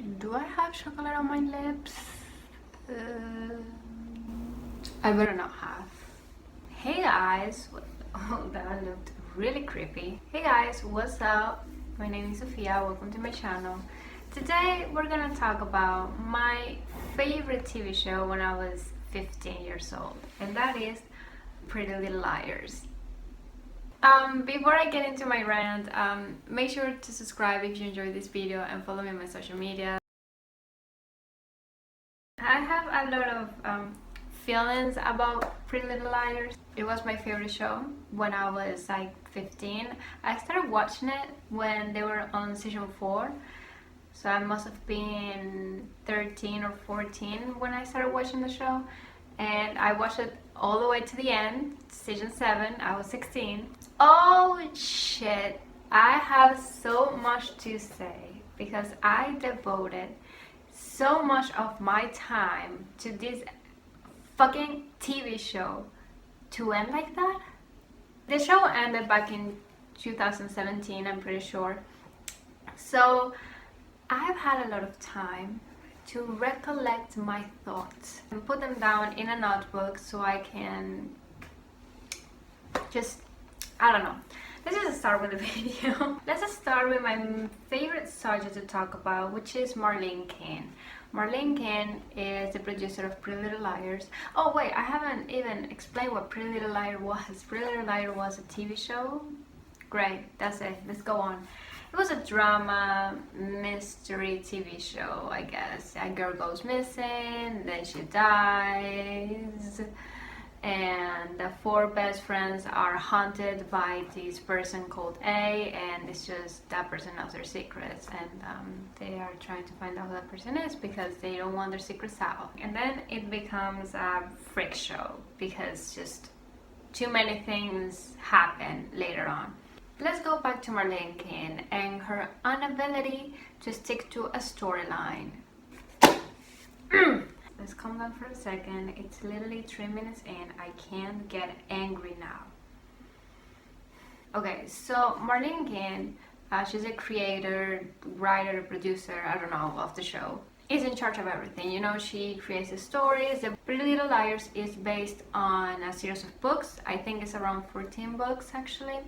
Do I have chocolate on my lips? I better not have. Hey guys, oh that looked really creepy. Hey guys, what's up? My name is Sophia, welcome to my channel. Today we're gonna talk about my favorite TV show when I was 15 years old, and that is Pretty Little Liars. Before I get into my rant, make sure to subscribe if you enjoyed this video and follow me on my social media. I have a lot of feelings about Pretty Little Liars. It was my favorite show when I was like 15. I started watching it when they were on season 4. So I must have been 13 or 14 when I started watching the show. And I watched it all the way to the end, season 7. I was 16. Oh shit, I have so much to say because I devoted so much of my time to this fucking TV show to end like that. The show ended back in 2017, I'm pretty sure. So I've had a lot of time to recollect my thoughts and put them down in a notebook so I can just, I don't know. Let's just start with the video. Let's just start with my favorite subject to talk about, which is Marlene Kane. Marlene Kane is the producer of Pretty Little Liars. Oh wait, I haven't even explained what Pretty Little Liars was. Pretty Little Liars was a TV show. Great, that's it. Let's go on. It was a drama, mystery TV show, I guess. A girl goes missing, then she dies, and the 4 best friends are haunted by this person called A, and it's just that person knows their secrets, and they are trying to find out who that person is because they don't want their secrets out. And then it becomes a freak show because just too many things happen later on. Let's go back to Marlene Kane and her inability to stick to a storyline. Let's calm down for a second. It's literally 3 minutes in. I can't get angry now. Okay, so Marlene Kane, she's a creator, writer, producer, I don't know, of the show. Is in charge of everything. You know, she creates the stories. The Pretty Little Liars is based on a series of books. I think it's around 14 books actually.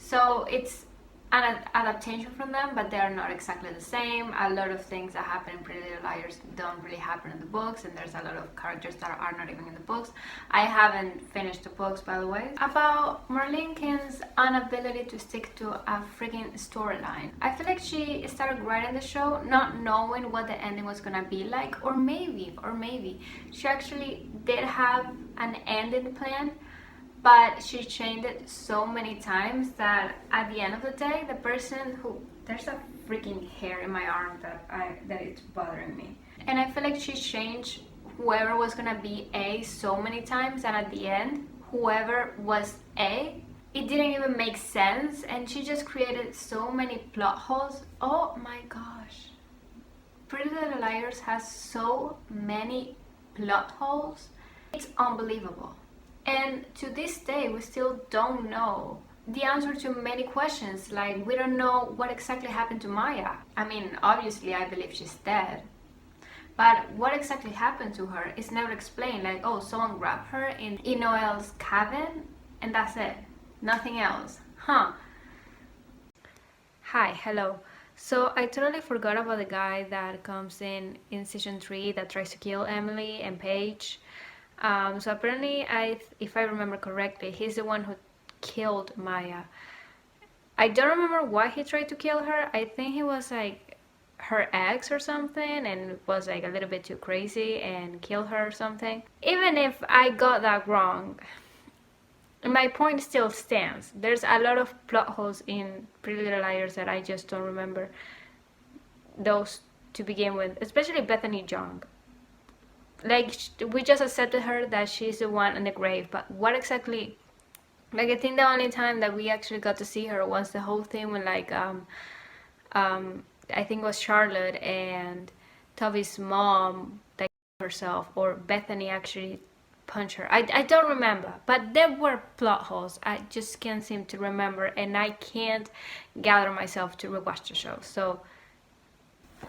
So it's an adaptation from them, but they are not exactly the same. A lot of things that happen in Pretty Little Liars don't really happen in the books, and there's a lot of characters that are not even in the books. I haven't finished the books, by the way. About Marlene Kane's inability to stick to a freaking storyline. I feel like she started writing the show not knowing what the ending was gonna be like, or maybe she actually did have an ending plan, but she changed it so many times that at the end of the day, the person who... There's a freaking hair in my arm that it's bothering me. And I feel like she changed whoever was gonna be A so many times, and at the end, whoever was A, it didn't even make sense, and she just created so many plot holes. Oh my gosh. Pretty Little Liars has so many plot holes. It's unbelievable. And to this day, we still don't know the answer to many questions. Like, we don't know what exactly happened to Maya. I mean, obviously, I believe she's dead. But what exactly happened to her is never explained. Like, oh, someone grabbed her in Noel's cabin, and that's it. Nothing else. Huh. Hi, hello. So I totally forgot about the guy that comes in season 3 that tries to kill Emily and Paige. So apparently, if I remember correctly, he's the one who killed Maya. I don't remember why he tried to kill her. I think he was like her ex or something, and was like a little bit too crazy and killed her or something. Even if I got that wrong, my point still stands. There's a lot of plot holes in Pretty Little Liars that I just don't remember those to begin with, especially Bethany Young. Like, we just accepted her that she's the one in the grave, but what exactly... Like, I think the only time that we actually got to see her was the whole thing when, like, I think it was Charlotte and Toby's mom that herself, or Bethany actually punched her. I don't remember, but there were plot holes. I just can't seem to remember, and I can't gather myself to rewatch the show. So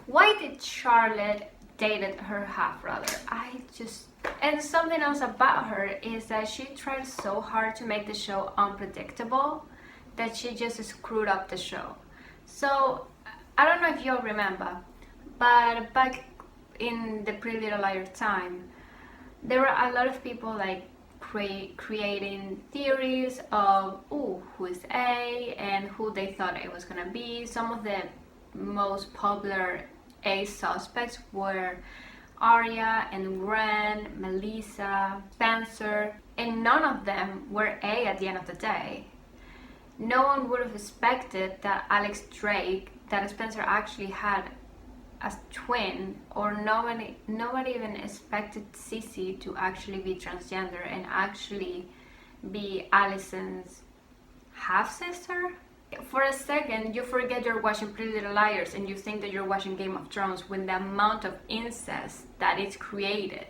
Why did Charlotte dated her half-brother? And something else about her is that she tried so hard to make the show unpredictable that she just screwed up the show. So I don't know if you'll remember, but back in the Pretty Little Liars time, there were a lot of people like creating theories of who is A and who they thought it was gonna be. Some of the most popular A suspects were Arya and Ren, Melissa, Spencer, and none of them were A at the end of the day. No one would have expected that Alex Drake, that Spencer actually had a twin, or nobody even expected Cece to actually be transgender and actually be Alison's half-sister. For a second, you forget you're watching Pretty Little Liars and you think that you're watching Game of Thrones with the amount of incest that it's created.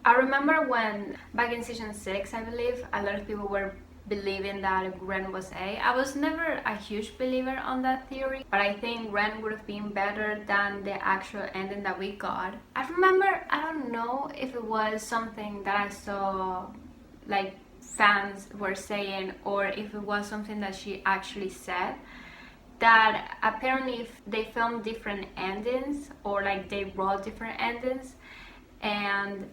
I remember when, back in season 6, I believe, a lot of people were believing that Ren was A. I was never a huge believer on that theory, but I think Ren would have been better than the actual ending that we got. I remember, I don't know if it was something that I saw, like, fans were saying, or if it was something that she actually said, that apparently if they filmed different endings, or like they wrote different endings, and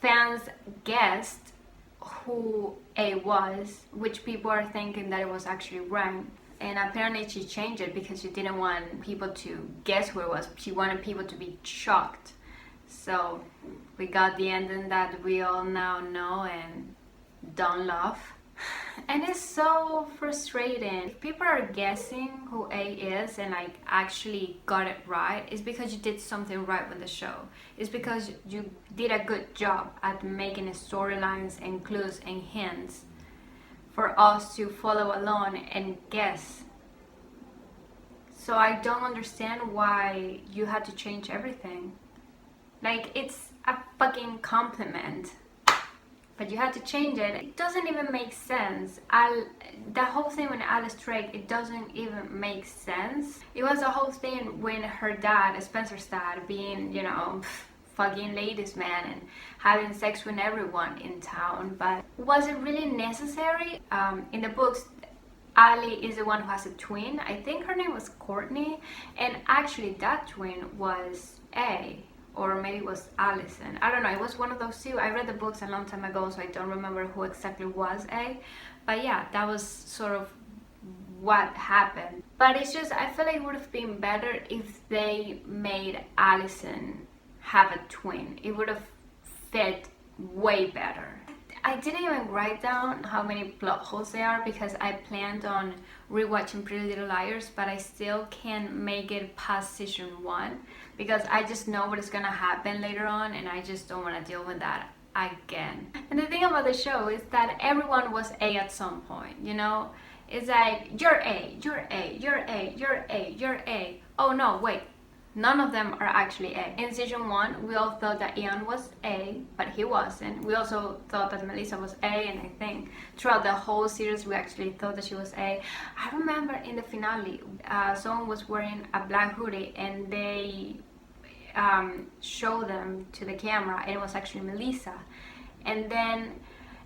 fans guessed who A was, which people are thinking that it was actually Ren. And apparently she changed it because she didn't want people to guess who it was. She wanted people to be shocked. So we got the ending that we all now know and don't love. And it's so frustrating. If people are guessing who A is and like actually got it right, it's because you did something right with the show. It's because you did a good job at making storylines and clues and hints for us to follow along and guess. So I don't understand why you had to change everything. Like, it's a fucking compliment, but you had to change it. It doesn't even make sense. The whole thing with Alice Drake, it doesn't even make sense. It was a whole thing when her dad, Spencer's dad, being, you know, fucking ladies man and having sex with everyone in town. But was it really necessary? In the books, Ali is the one who has a twin. I think her name was Courtney, and actually that twin was A. Or maybe it was Alison. I don't know. It was one of those two. I read the books a long time ago, so I don't remember who exactly was A. But yeah, that was sort of what happened. But it's just, I feel like it would have been better if they made Alison have a twin. It would have fit way better. I didn't even write down how many plot holes there are because I planned on rewatching Pretty Little Liars, but I still can't make it past season 1 because I just know what is gonna happen later on and I just don't want to deal with that again. And the thing about the show is that everyone was A at some point, you know? It's like, you're A, you're A, you're A, you're A, you're A. Oh no, wait. None of them are actually A. In season 1, we all thought that Ian was A, but he wasn't. We also thought that Melissa was A, and I think throughout the whole series, we actually thought that she was A. I remember in the finale, someone was wearing a black hoodie, and they showed them to the camera, and it was actually Melissa. And then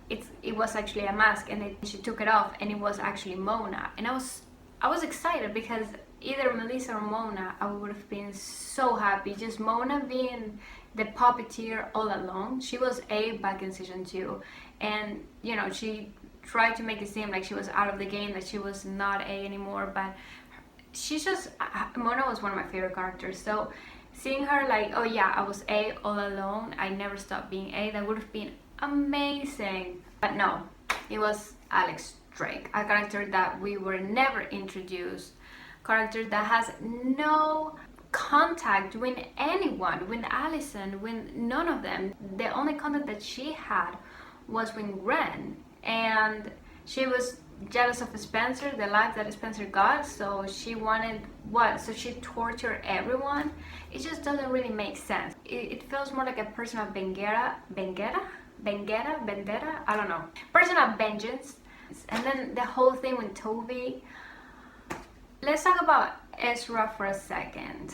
it was actually a mask, and then she took it off, and it was actually Mona. And I was excited because either Melissa or Mona, I would have been so happy. Just Mona being the puppeteer all along. She was A back in season 2, and you know, she tried to make it seem like she was out of the game, that she was not A anymore, but she's just, Mona was one of my favorite characters. So seeing her like, oh yeah, I was A all along, I never stopped being A, that would have been amazing. But no, it was Alex Drake, a character that we were never introduced, character that has no contact with anyone, with Alison, with none of them. The only contact that she had was with Ren, and she was jealous of Spencer, the life that Spencer got, so she wanted what? So she tortured everyone? It just doesn't really make sense. It feels more like a personal vendetta? I don't know. Personal vengeance. And then the whole thing with Toby. Let's talk about Ezra for a second.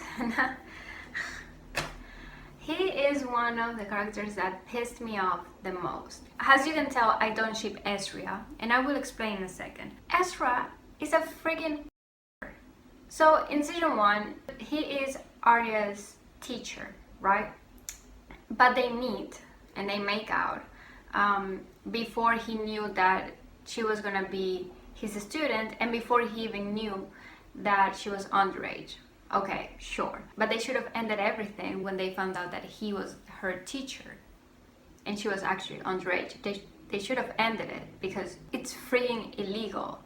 He is one of the characters that pissed me off the most. As you can tell, I don't ship Ezra, and I will explain in a second. Ezra is a friggin' so in season 1, he is Arya's teacher, right? But they meet and they make out before he knew that she was gonna be his student, and before he even knew that she was underage. Okay, sure. But they should have ended everything when they found out that he was her teacher and she was actually underage. They should have ended it because it's freaking illegal.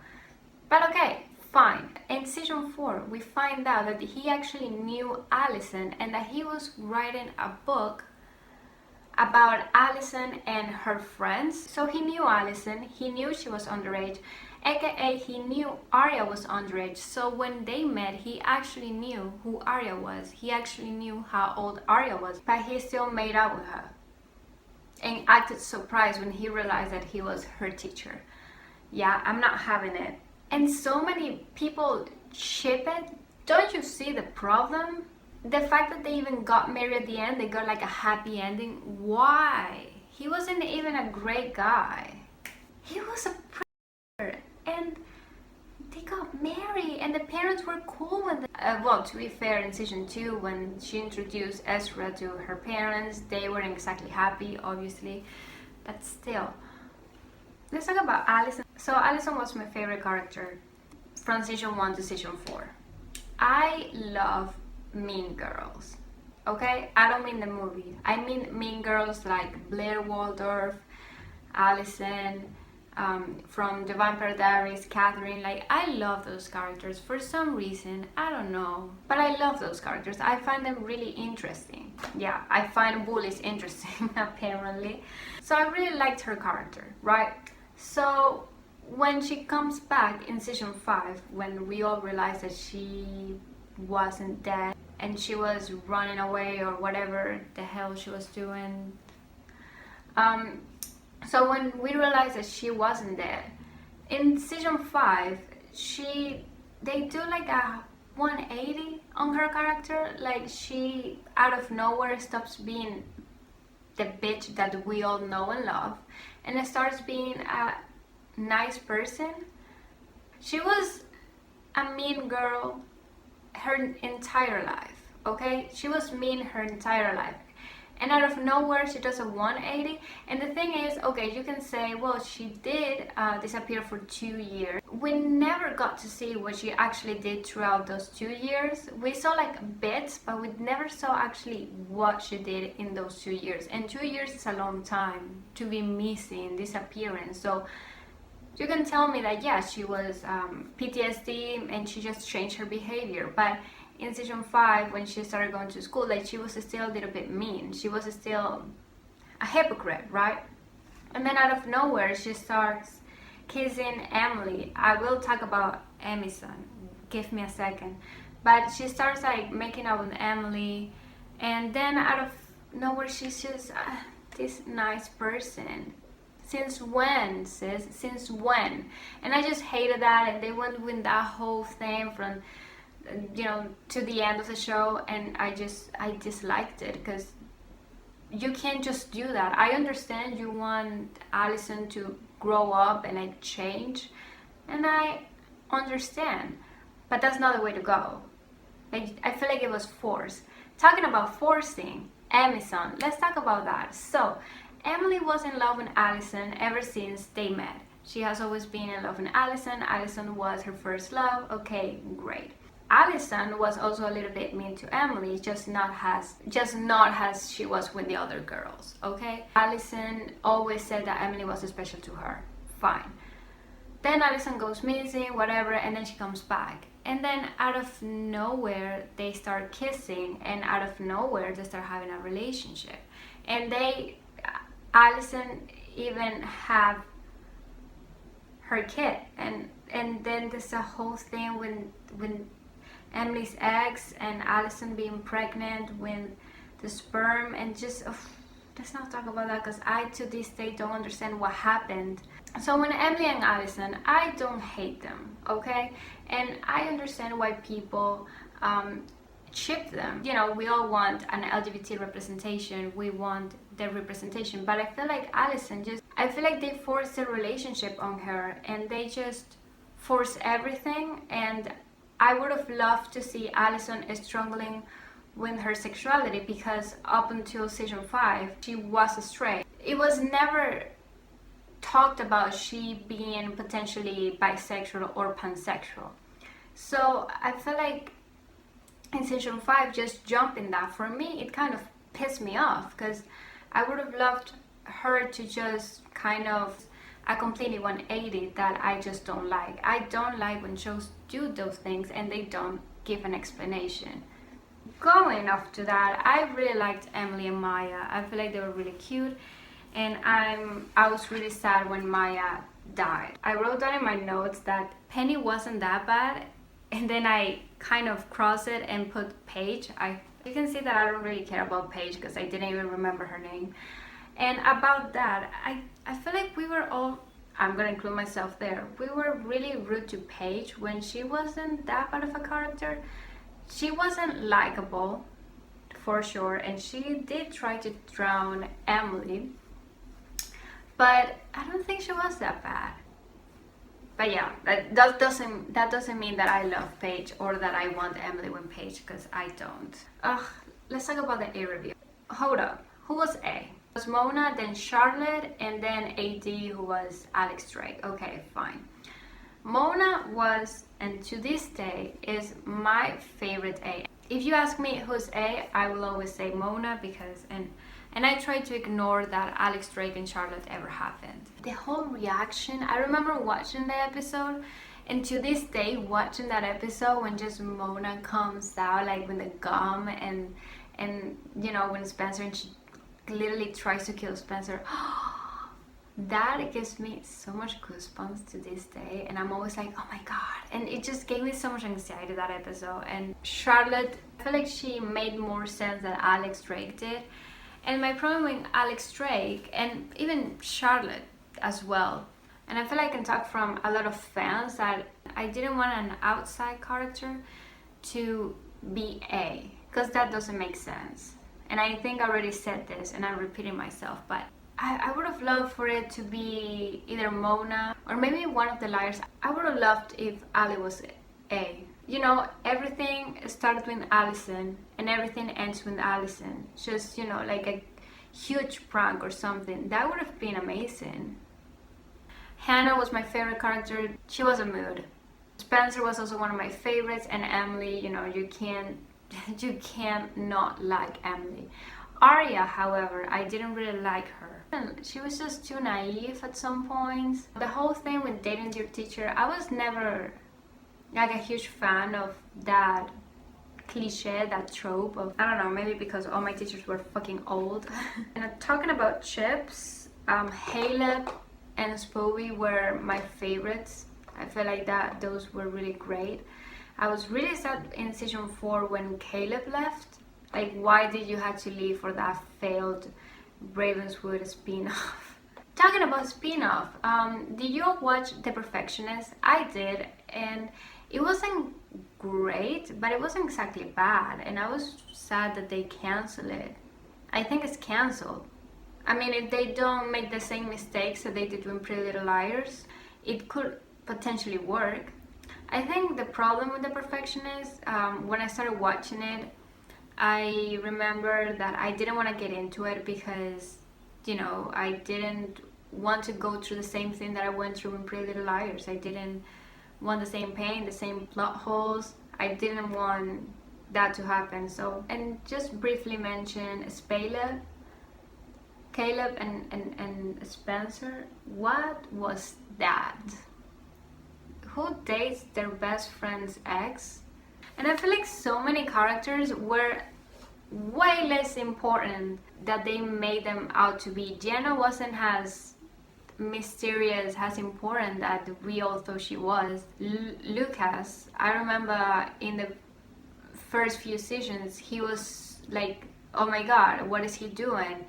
But okay, fine. In season 4, we find out that he actually knew Alison and that he was writing a book about Alison and her friends. So he knew Alison, he knew she was underage, aka he knew Arya was underage. So when they met, he actually knew who Arya was. He actually knew how old Arya was, but he still made out with her and acted surprised when he realized that he was her teacher. Yeah, I'm not having it. And so many people ship it. Don't you see the problem? The fact that they even got married at the end, they got like a happy ending. Why? He wasn't even a great guy. He was a predator, and they got married, and the parents were cool with it. Well, to be fair, in season 2, when she introduced Ezra to her parents, they weren't exactly happy, obviously, but still. Let's talk about Alison. So Alison was my favorite character from season 1 to season 4. I love Mean Girls, okay? I don't mean the movie. I mean Mean Girls like Blair Waldorf, Alison, from The Vampire Diaries, Catherine. Like, I love those characters for some reason. I don't know, but I love those characters. I find them really interesting. Yeah, I find bullies interesting apparently. So I really liked her character, right? So when she comes back in season 5, when we all realize that she wasn't dead and she was running away or whatever the hell she was doing, so when we realized that she wasn't dead in season 5, they do like a 180 on her character. Like, she out of nowhere stops being the bitch that we all know and love and starts being a nice person. She was a mean girl her entire life, okay? She was mean her entire life, and out of nowhere she does a 180. And the thing is, okay, you can say, well, she did disappear for 2 years. We never got to see what she actually did throughout those 2 years. We saw like bits, but we never saw actually what she did in those 2 years. And 2 years is a long time to be missing, disappearing. So you can tell me that, yeah, she was PTSD and she just changed her behavior. But in season 5, when she started going to school, like, she was still a little bit mean. She was still a hypocrite, right? And then out of nowhere, she starts kissing Emily. I will talk about Alison. Give me a second. But she starts like making out with Emily, and then out of nowhere, she's just this nice person. Since when, sis? Since when? And I just hated that, and they went with that whole thing from, you know, to the end of the show, and I disliked it, because you can't just do that. I understand you want Alison to grow up and like change, and I understand, but that's not the way to go. Like, I feel like it was forced. Talking about forcing, Amazon, let's talk about that. So Emily was in love with Alison ever since they met. She has always been in love with Alison. Alison was her first love. Okay, great. Alison was also a little bit mean to Emily, just not as she was with the other girls, okay? Alison always said that Emily was special to her. Fine. Then Alison goes missing, whatever, and then she comes back. And then out of nowhere, they start kissing, and out of nowhere, they start having a relationship. And Alison even have her kid. And then there's a whole thing when Emily's ex and Alison being pregnant with the sperm, and just let's not talk about that, because I to this day don't understand what happened. So when Emily and Alison, I don't hate them, okay? And I understand why people ship them. You know, we all want an LGBT representation, we want their representation, but I feel like Alison I feel like they forced a relationship on her, and they just force everything. And I would have loved to see Alison struggling with her sexuality, because up until season 5 she was straight. It was never talked about she being potentially bisexual or pansexual. So I feel like in season 5 just jumping that, for me it kind of pissed me off, because I would have loved her to just kind of a completely 180 that I just don't like. I don't like when shows do those things and they don't give an explanation. Going off to that, I really liked Emily and Maya. I feel like they were really cute, and I was really sad when Maya died. I wrote down in my notes that Penny wasn't that bad, and then I kind of crossed it and put Paige. You can see that I don't really care about Paige because I didn't even remember her name. And about that, I feel like we were all, I'm gonna include myself there, we were really rude to Paige when she wasn't that bad of a character. She wasn't likable, for sure, and she did try to drown Emily, but I don't think she was that bad. But yeah, that doesn't mean that I love Paige or that I want Emily with Paige, because I don't. Let's talk about the A review. Hold up, who was A? It was Mona, then Charlotte, and then AD, who was Alex Drake. Okay, fine. Mona was, and to this day is, my favorite A. If you ask me who's A, I will always say Mona, because and I try to ignore that Alex Drake and Charlotte ever happened. The whole reaction, I remember watching the episode, and to this day watching that episode when just Mona comes out like with the gum, and you know, when Spencer, and she literally tries to kill Spencer. That gives me so much goosebumps to this day, and I'm always like, oh my god, and it just gave me so much anxiety, that episode. And Charlotte, I feel like she made more sense than Alex Drake did. And my problem with Alex Drake, and even Charlotte as well, and I feel like I can talk from a lot of fans, that I didn't want an outside character to be A, because that doesn't make sense. And I think I already said this and I'm repeating myself, but I would have loved for it to be either Mona or maybe one of the liars. I would have loved if Ali was A. You know, everything started with Alison and everything ends with Alison. Just, you know, like a huge prank or something. That would have been amazing. Hannah was my favorite character. She was a mood. Spencer was also one of my favorites, and Emily, you know, you can't not like Emily. Arya, however, I didn't really like her. She was just too naive at some points. The whole thing with dating your teacher, I was never like a huge fan of that cliche, that trope of, I don't know, maybe because all my teachers were fucking old. And talking about chips, Caleb and Spoby were my favorites. I feel like that those were really great. I was really sad in season 4 when Caleb left. Like, why did you have to leave for that failed Ravenswood spin-off? Talking about spin-off, did you watch The Perfectionist? I did, and it wasn't great, but it wasn't exactly bad, and I was sad that they canceled it. I think it's canceled. I mean, if they don't make the same mistakes that they did with Pretty Little Liars, it could potentially work. I think the problem with The Perfectionist, when I started watching it, I remember that I didn't want to get into it because, you know, I didn't want to go through the same thing that I went through in Pretty Little Liars. I didn't want the same pain, the same plot holes. I didn't want that to happen. So, and just briefly mention Spela, Caleb and Spencer. What was that? Who dates their best friend's ex? And I feel like so many characters were way less important that they made them out to be. Jenna wasn't as mysterious, as important that we all thought she was. Lucas, I remember in the first few seasons, he was like, oh my god, what is he doing?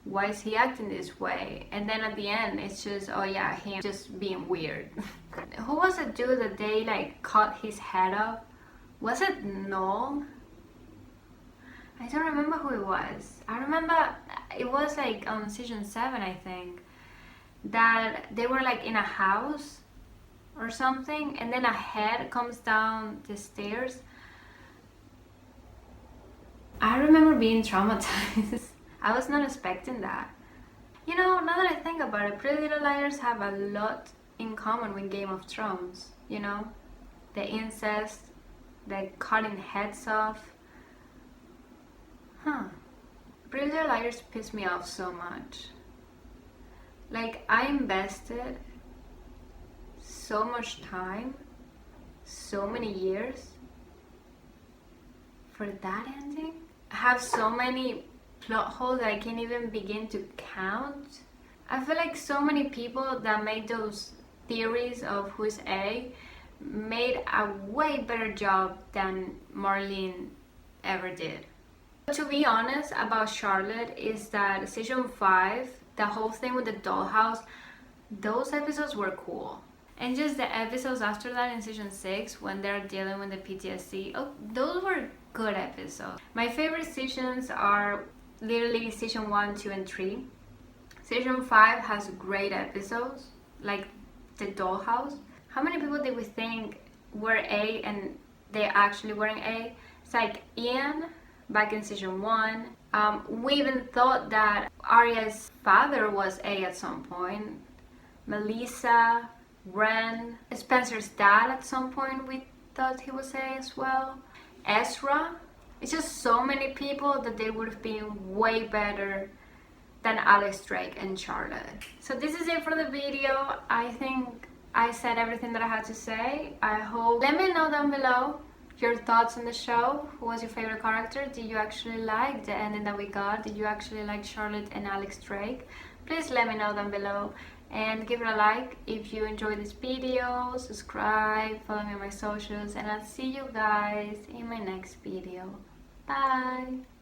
Why is he acting this way? And then at the end, it's just, oh yeah, him just being weird. Who was the dude that they like cut his head off? Was it Noel? don't remember who it was. I remember it was like on season 7, I think, that they were like in a house or something, and then a head comes down the stairs. I remember being traumatized. I was not expecting that. You know, now that I think about it, Pretty Little Liars have a lot in common with Game of Thrones, you know? The incest, the cutting heads off. Pretty Little Liars pissed me off so much. Like, I invested so much time, so many years for that ending. I have so many plot holes that I can't even begin to count. I feel like so many people that made those theories of who's A made a way better job than Marlene ever did. To be honest about Charlotte is that season 5, the whole thing with the dollhouse, those episodes were cool. And just the episodes after that in season 6 when they're dealing with the PTSD, oh, those were good episodes. My favorite seasons are literally season 1, 2, and 3. Season 5 has great episodes, like the dollhouse. How many people did we think were A and they actually weren't A? It's like Ian back in season 1. We even thought that Arya's father was A at some point. Melissa, Ren, Spencer's dad at some point we thought he was A as well. Ezra. It's just so many people that they would have been way better than Alex Drake and Charlotte. So this is it for the video. I think I said everything that I had to say. I hope. Let me know down below your thoughts on the show. Who was your favorite character? Did you actually like the ending that we got? Did you actually like Charlotte and Alex Drake? Please let me know down below. And give it a like if you enjoyed this video. Subscribe, follow me on my socials, and I'll see you guys in my next video. Bye!